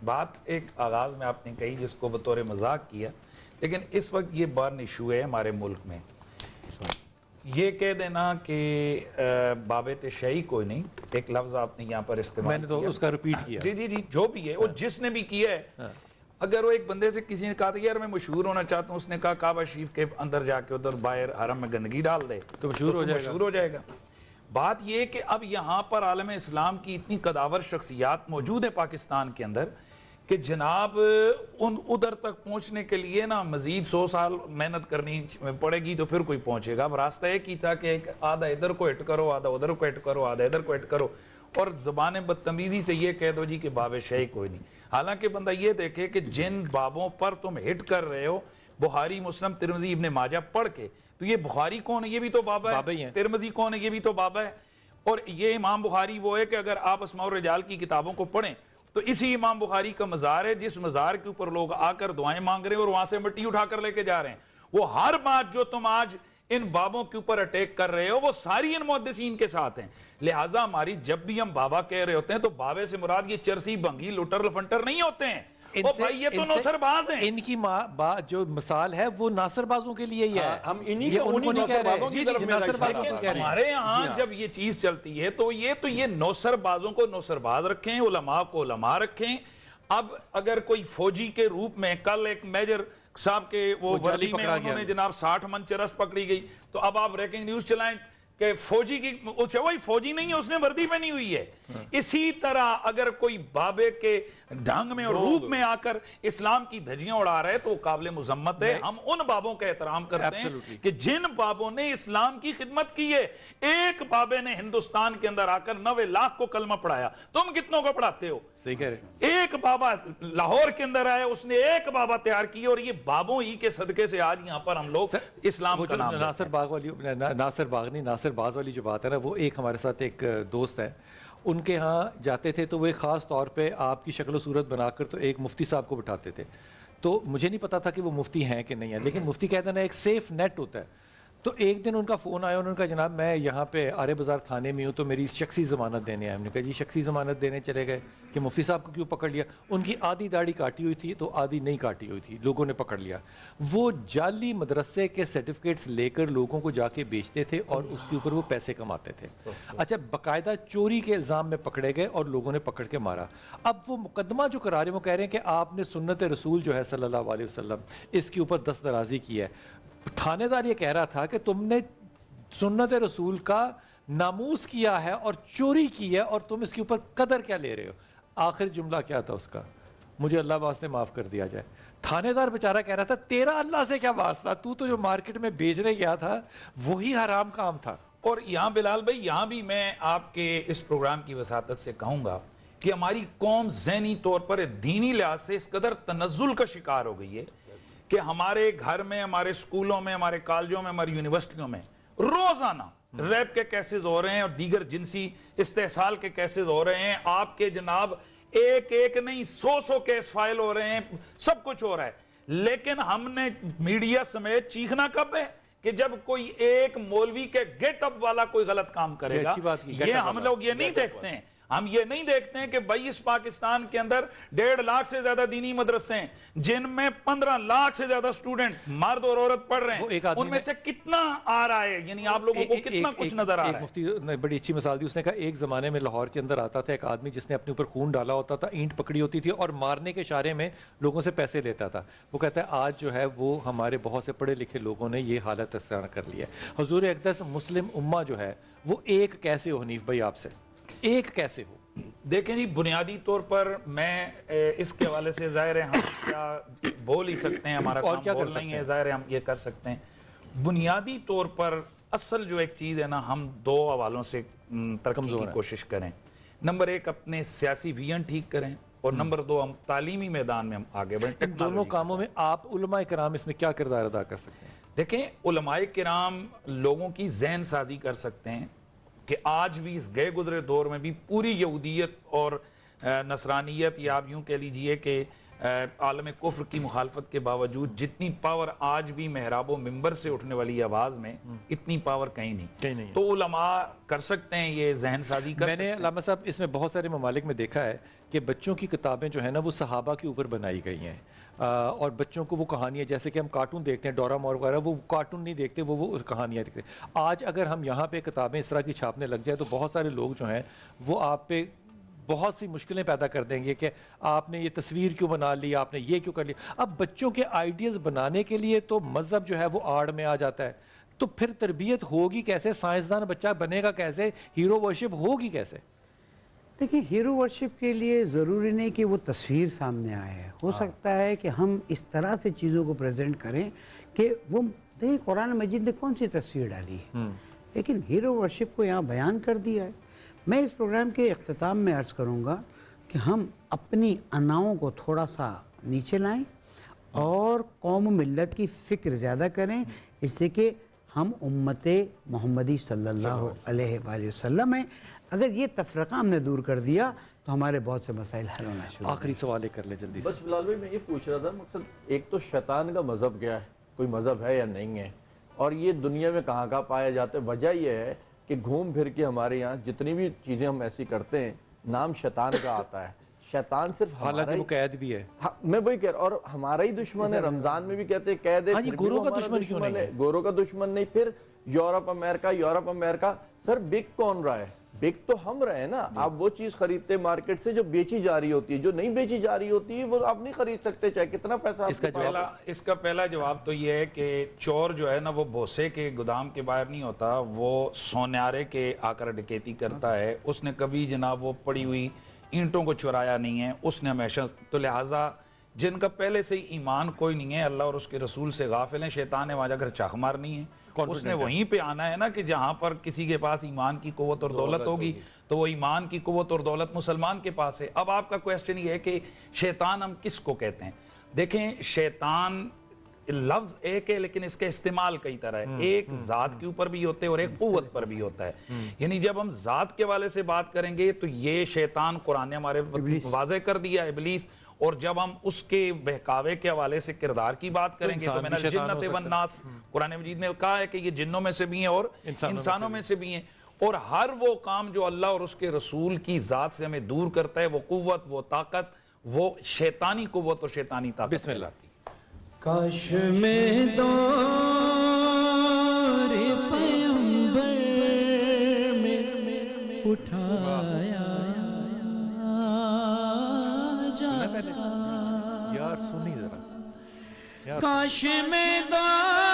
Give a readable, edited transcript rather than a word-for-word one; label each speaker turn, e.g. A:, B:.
A: بات ایک آغاز میں آپ نے کہی جس کو بطور مذاق کیا، لیکن اس وقت یہ برن ایشو ہے ہمارے ملک میں. یہ کہہ دینا کہ بابت شیعی کوئی نہیں، ایک لفظ آپ نے یہاں پر استعمال
B: میں نے تو اس کا ریپیٹ کیا.
A: جی جو بھی ہے وہ جس نے بھی کیا ہے. اگر وہ ایک بندے سے کسی نے کہا تھا یار میں مشہور ہونا چاہتا ہوں، اس نے کہا کعبہ شریف کے اندر جا کے ادھر باہر حرم میں گندگی ڈال دے
B: تو مشہور
A: ہو جائے گا. بات یہ کہ اب یہاں پر عالم اسلام کی اتنی قداور شخصیات موجود ہیں پاکستان کے اندر کہ جناب ادھر تک پہنچنے کے لیے نا مزید 100 سال محنت کرنی پڑے گی تو پھر کوئی پہنچے گا. اب راستہ ایک ہی تھا کہ ایک آدھا ادھر کو ہٹ کرو، آدھا ادھر کو ہٹ کرو، آدھا ادھر کو ہٹ کرو، اور زبان بدتمیزی سے یہ کہہ دو جی کہ باب شیعی کوئی نہیں. حالانکہ بندہ یہ دیکھے کہ جن بابوں پر تم ہٹ کر رہے ہو، بخاری، مسلم، ترمذی، ابن ماجہ پڑھ کے، تو یہ بخاری کون ہے؟ یہ بھی تو بابا ہے. ترمذی کون ہے؟ یہ بھی تو بابا ہے. اور یہ امام بخاری وہ ہے کہ اگر آپ اسماء الرجال کی کتابوں کو پڑھیں تو اسی امام بخاری کا مزار ہے جس مزار کے اوپر لوگ آ کر دعائیں مانگ رہے ہیں اور وہاں سے مٹی اٹھا کر لے کے جا رہے ہیں. وہ ہر بات جو تم آج ان بابوں کے اوپر اٹیک کر رہے ہو وہ ساری ان محدثین کے ساتھ ہیں. لہٰذا ہماری جب بھی ہم بابا کہہ رہے ہوتے ہیں تو بابے سے مراد یہ چرسی بھنگی لٹر لفنٹر نہیں ہوتے ہیں. بھائی یہ تو نوسر باز ہیں.
B: ان کی جو مثال ہے وہ ناصر بازوں کے لیے ہی ہے.
C: ہم انہی نوسر بازوں کی طرف میں
A: ہمارے یہاں جب یہ چیز چلتی ہے تو یہ نوسر بازوں کو نوسر باز رکھیں، علماء کو علماء رکھیں. اب اگر کوئی فوجی کے روپ میں کل ایک میجر صاحب کے وہ وردی میں انہوں نے جناب 60 من چرس پکڑی گئی تو اب آپ بریکنگ نیوز چلائیں کہ فوجی کی وہی فوجی نہیں ہے، اس نے وردی پہنی ہوئی ہے. اسی طرح اگر کوئی بابے کے ڈھنگ میں اور روپ میں آ کر اسلام کی دھجیاں اڑا رہے تو قابل مذمت ہے. ہم ان بابوں کا احترام کرتے ہیں کہ جن بابوں نے اسلام کی خدمت کی ہے. ایک بابے نے ہندوستان کے اندر آ کر 90 لاکھ کو کلمہ پڑھایا، تم کتنوں کو پڑھاتے ہو؟
B: صحیح کہہ رہے.
A: ایک بابا لاہور کے اندر آیا، اس نے ایک بابا تیار کی، اور یہ بابوں ہی کے صدقے سے آج یہاں پر ہم لوگ اسلام کا نام
B: ناصر باغ نہیں ناصر باز والی جو بات ہے نا، وہ ایک ہمارے ساتھ ایک دوست ہے، ان کے ہاں جاتے تھے تو وہ ایک خاص طور پہ آپ کی شکل و صورت بنا کر تو ایک مفتی صاحب کو بٹھاتے تھے. تو مجھے نہیں پتا تھا کہ وہ مفتی ہیں کہ نہیں ہیں، لیکن مفتی کہتے ہیں نا ایک سیف نیٹ ہوتا ہے. تو ایک دن ان کا فون آیا، انہوں نے کہا جناب میں یہاں پہ آرے بازار تھانے میں ہوں تو میری شخصی ضمانت دینے آئے. ہم نے کہا جی شخصی ضمانت دینے چلے گئے کہ مفتی صاحب کو کیوں پکڑ لیا؟ ان کی آدھی داڑھی کاٹی ہوئی تھی تو آدھی نہیں کاٹی ہوئی تھی، لوگوں نے پکڑ لیا. وہ جعلی مدرسے کے سرٹیفکیٹس لے کر لوگوں کو جا کے بیچتے تھے اور اس کے اوپر وہ پیسے کماتے تھے. اچھا باقاعدہ چوری کے الزام میں پکڑے گئے اور لوگوں نے پکڑ کے مارا. اب وہ مقدمہ جو کرا رہے ہیں وہ کہہ رہے ہیں کہ آپ نے سنت رسول جو ہے صلی اللہ علیہ وسلم اس کے اوپر دست درازی کی ہے. تھانے دار یہ کہہ رہا تھا کہ تم نے سنت رسول کا ناموس کیا ہے اور چوری کی ہے اور تم اس کے اوپر قدر کیا لے رہے ہو؟ آخر جملہ کیا تھا اس کا؟ مجھے اللہ واسطے معاف کر دیا جائے. تھانے دار بیچارہ کہہ رہا تھا تیرا اللہ سے کیا واسطہ، تو جو مارکیٹ میں بیچنے گیا تھا وہی حرام کام تھا.
A: اور یہاں بلال بھائی یہاں بھی میں آپ کے اس پروگرام کی وساطت سے کہوں گا کہ ہماری قوم ذہنی طور پر دینی لحاظ سے اس قدر تنزل کا شکار ہو گئی ہے کہ ہمارے گھر میں، ہمارے سکولوں میں، ہمارے کالجوں میں، ہماری یونیورسٹیوں میں روزانہ ریپ کے کیسز ہو رہے ہیں اور دیگر جنسی استحصال کے کیسز ہو رہے ہیں. آپ کے جناب ایک نہیں 100 کیس فائل ہو رہے ہیں، سب کچھ ہو رہا ہے. لیکن ہم نے میڈیا سمیت چیخنا کب ہے کہ جب کوئی ایک مولوی کے گیٹ اپ والا کوئی غلط کام کرے گا. یہ ہم لوگ یہ نہیں دیکھتے ہیں. ہم یہ نہیں دیکھتے ہیں کہ بھائی اس پاکستان کے اندر 1.5 لاکھ سے زیادہ دینی مدرسے ہیں جن میں 15 لاکھ سے زیادہ سٹوڈنٹ مرد اور عورت پڑھ رہے ہیں. ان میں سے کتنا آ رہا ہے؟ یعنی آپ لوگوں کو کتنا کچھ نظر آ رہا ہے؟
B: مفتی نے بڑی اچھی مثال دی. اس نے کہا ایک زمانے میں لاہور کے اندر آتا تھا ایک آدمی جس نے اپنے اوپر خون ڈالا ہوتا تھا، اینٹ پکڑی ہوتی تھی اور مارنے کے اشارے میں لوگوں سے پیسے لیتا تھا. وہ کہتا ہے آج جو ہے وہ ہمارے بہت سے پڑھے لکھے لوگوں نے یہ حالت اختیار کر لی ہے. حضور اقدس مسلم امہ جو ہے وہ ایک کیسے ہو حنیف بھائی آپ سے؟ ایک کیسے ہو؟
A: دیکھیں جی بنیادی طور پر میں اس کے حوالے سے ظاہر ہے ہم کیا بول ہی سکتے ہیں، ہمارا کام بولنا ہی ہے، ظاہر ہے ہم یہ کر سکتے ہیں. بنیادی طور پر اصل جو ایک چیز ہے نا، ہم 2 حوالوں سے ترقی کی کوشش کریں. نمبر 1 اپنے سیاسی ویژن ٹھیک کریں اور نمبر 2 ہم تعلیمی میدان میں ہم آگے بڑھیں.
B: ان دونوں کاموں میں آپ علماء کرام اس میں کیا کردار ادا کر سکتے ہیں؟
A: دیکھیں علماء کرام لوگوں کی ذہن سازی کر سکتے ہیں کہ آج بھی اس گئے گزرے دور میں بھی پوری یہودیت اور نصرانیت یا آپ یوں کہہ لیجئے کہ عالم کفر کی مخالفت کے باوجود جتنی پاور آج بھی محراب و ممبر سے اٹھنے والی آواز میں اتنی پاور کہیں نہیں تو علماء کر سکتے ہیں یہ ذہن سازی کر سکتے ہیں.
B: میں نے علامہ صاحب اس میں بہت سارے ممالک میں دیکھا ہے کہ بچوں کی کتابیں جو ہیں نا وہ صحابہ کے اوپر بنائی گئی ہیں اور بچوں کو وہ کہانیاں جیسے کہ ہم کارٹون دیکھتے ہیں ڈورا مور وغیرہ وہ کارٹون نہیں دیکھتے وہ کہانیاں دیکھتے ہیں. آج اگر ہم یہاں پہ کتابیں اس طرح کی چھاپنے لگ جائیں تو بہت سارے لوگ جو ہیں وہ آپ پہ بہت سی مشکلیں پیدا کر دیں گے کہ آپ نے یہ تصویر کیوں بنا لی, آپ نے یہ کیوں کر لیا. اب بچوں کے آئیڈیلز بنانے کے لیے تو مذہب جو ہے وہ آڑ میں آ جاتا ہے, تو پھر تربیت ہوگی کیسے, سائنسدان بچہ بنے گا کیسے, ہیرو ورشپ ہوگی کیسے؟
D: دیکھیں ہیرو ورشپ کے لیے ضروری نہیں کہ وہ تصویر سامنے آئے, ہو سکتا ہے کہ ہم اس طرح سے چیزوں کو پریزنٹ کریں کہ وہ دیکھیں قرآن مجید نے کون سی تصویر ڈالی ہے, لیکن ہیرو ورشپ کو یہاں بیان کر دیا ہے. میں اس پروگرام کے اختتام میں عرض کروں گا کہ ہم اپنی اناؤں کو تھوڑا سا نیچے لائیں اور قوم و ملت کی فکر زیادہ کریں, اس سے کہ ہم امت محمدی صلی اللہ علیہ وآلہ وسلم ہیں. اگر یہ تفرقہ ہم نے دور کر دیا تو ہمارے بہت سے مسائل حل ہونا شروع.
B: آخری سوال کر لیں جلدی سے.
C: بس بلال بھائی میں یہ پوچھ رہا تھا, مقصد ایک تو شیطان کا مذہب کیا ہے, کوئی مذہب ہے یا نہیں ہے, اور یہ دنیا میں کہاں کہاں پایا جاتا ہے. وجہ یہ ہے کہ گھوم پھر کے ہمارے یہاں جتنی بھی چیزیں ہم ایسی کرتے ہیں نام شیطان کا آتا ہے. شیطان صرف
B: حالانکہ وہ قید بھی ہے.
C: میں وہی کہہ رہا ہوں, اور ہمارا ہی دشمن ہے. رمضان میں بھی کہتے ہیں قید ہے,
B: گوروں کا دشمن کیوں نہیں ہے؟
C: گوروں کا دشمن نہیں. پھر یورپ امریکہ سر بک کون رہا ہے؟ بک تو ہم رہے ہیں نا. آپ وہ چیز خریدتے مارکیٹ سے جو بیچی جا رہی ہوتی ہے, جو نہیں بیچی جا رہی ہوتی ہے وہ آپ نہیں خرید سکتے چاہے کتنا پیسہ.
A: اس کا پہلا جواب تو یہ ہے کہ چور جو ہے نا وہ بھوسے کے گودام کے باہر نہیں ہوتا, وہ سونیارے کے آ کر ڈکیتی کرتا ہے. اس نے کبھی جناب وہ پڑی ہوئی اینٹوں کو چرایا نہیں ہے, اس نے ہمیشہ. تو لہٰذا جن کا پہلے سے ہی ایمان کوئی نہیں ہے, اللہ اور اس کے رسول سے غافل ہیں, شیطان نے وہاں جا کر چاک مارنی ہے. اس نے وہیں پہ آنا ہے نا کہ جہاں پر کسی کے پاس ایمان کی قوت اور دولت ہوگی تو وہ ایمان کی قوت اور دولت مسلمان کے پاس ہے. اب آپ کا کویسچن یہ ہے کہ شیطان ہم کس کو کہتے ہیں. دیکھیں شیطان لفظ ایک ہے لیکن اس کے استعمال کئی طرح ہے. ایک ذات کے اوپر بھی ہوتے ہیں اور ایک قوت پر بھی ہوتا ہے. یعنی جب ہم ذات کے والے سے بات کریں گے تو یہ شیطان قرآن نے ہمارے واضح کر دیا, ابلیس. اور جب ہم اس کے بہکاوے کے حوالے سے کردار کی بات کریں گے تو من الجنۃ والناس قرآن مجید میں کہا ہے کہ یہ جنوں میں سے بھی ہیں اور انسانوں میں سے بھی ہیں. اور ہر وہ کام جو اللہ اور اس کے رسول کی ذات سے ہمیں دور کرتا ہے, وہ قوت, وہ طاقت, وہ شیطانی قوت اور شیطانی طاقت.
B: بسم اللہ.
E: کاش میں دور پیغمبر میں اٹھایا
B: یار سنی ذرا,
E: کاش میں دور